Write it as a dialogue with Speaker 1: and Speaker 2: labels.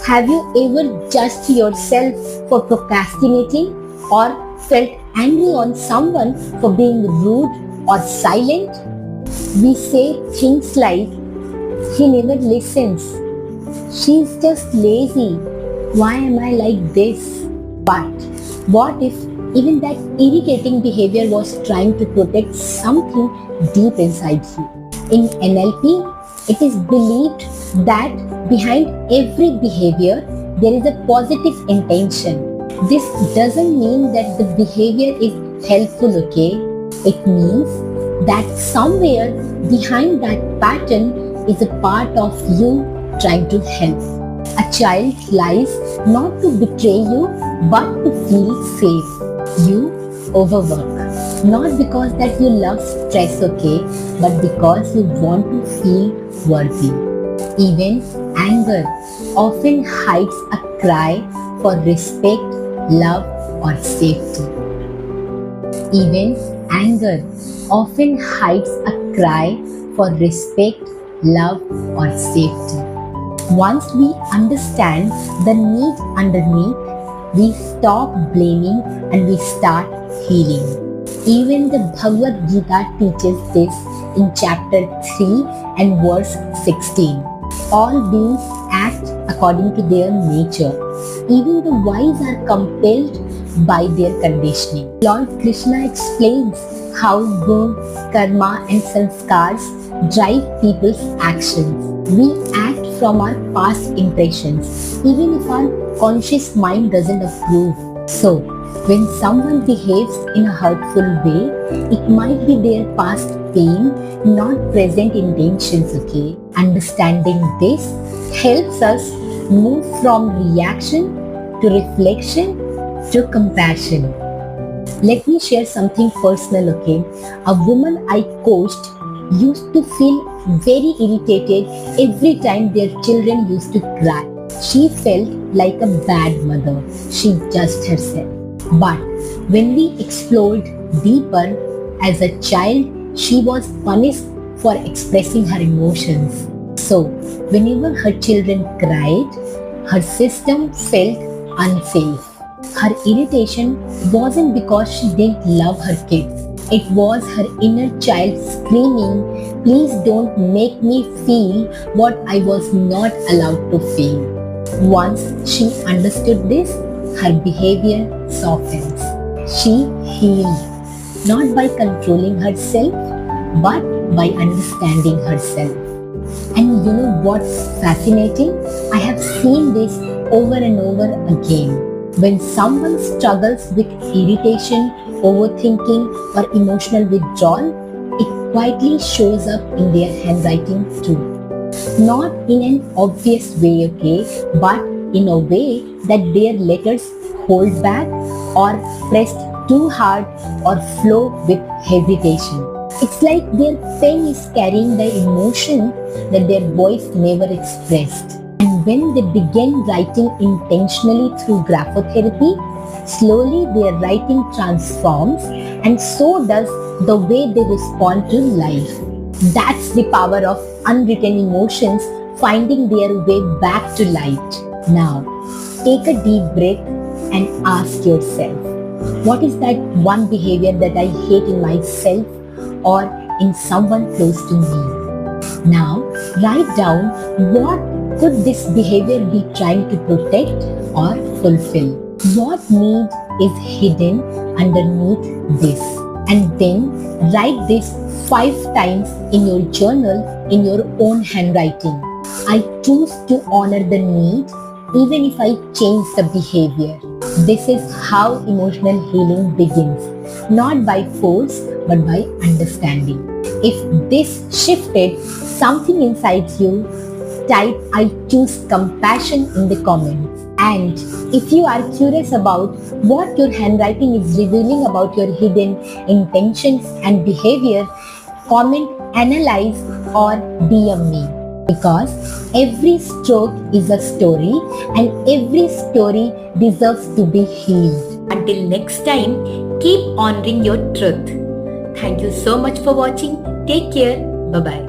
Speaker 1: Have you ever judged yourself for procrastinating or felt angry on someone for being rude or silent? We say things like, he never listens, she's just lazy, why am I like this? But what if even that irritating behavior was trying to protect something deep inside you? In NLP, it is believed that behind every behavior there is a positive intention. This doesn't mean that the behavior is helpful, okay? It means that somewhere behind that pattern is a part of you trying to help. A child lies not to betray you but to feel safe. You overwork, not because that you love stress, okay, but because you want to feel worthy. Even anger often hides a cry for respect, love, or safety. Even anger often hides a cry for respect, love, or safety. Once we understand the need underneath, we stop blaming and we start healing. Even the Bhagavad Gita teaches this in chapter 3 and verse 16. All beings act according to their nature. Even the wise are compelled by their conditioning. Lord Krishna explains how gunas, karma and sanskars drive people's actions. We act from our past impressions, even if our conscious mind doesn't approve. So, when someone behaves in a hurtful way, it might be their past pain, not present intentions, okay? Understanding this helps us move from reaction to reflection to compassion. Let me share something personal, okay? A woman I coached used to feel very irritated every time their children used to cry. She felt like a bad mother. She judged herself. But when we explored deeper, as a child, she was punished for expressing her emotions. So, whenever her children cried, her system felt unsafe. Her irritation wasn't because she didn't love her kids. It was her inner child screaming, please don't make me feel what I was not allowed to feel. Once she understood this, her behavior softens. She healed, not by controlling herself, but by understanding herself. And you know what's fascinating? I have seen this over and over again. When someone struggles with irritation, overthinking, or emotional withdrawal, it quietly shows up in their handwriting too. Not in an obvious way, okay, but in a way that their letters hold back or pressed too hard or flow with hesitation. It's like their pen is carrying the emotion that their voice never expressed. And when they begin writing intentionally through graphotherapy, slowly their writing transforms, and so does the way they respond to life. That's the power of unwritten emotions finding their way back to light. Now, take a deep breath and ask yourself, what is that one behavior that I hate in myself or in someone close to me? Now, write down what could this behavior be trying to protect or fulfill? What need is hidden underneath this? And then write this 5 times in your journal in your own handwriting. I choose to honor the need even if I change the behavior. This is how emotional healing begins, not by force but by understanding. If this shifted something inside you, type I choose compassion in the comments. And if you are curious about what your handwriting is revealing about your hidden intentions and behavior, comment, analyze, or DM me. Because every stroke is a story and every story deserves to be healed. Until next time, keep honoring your truth. Thank you so much for watching. Take care. Bye-bye.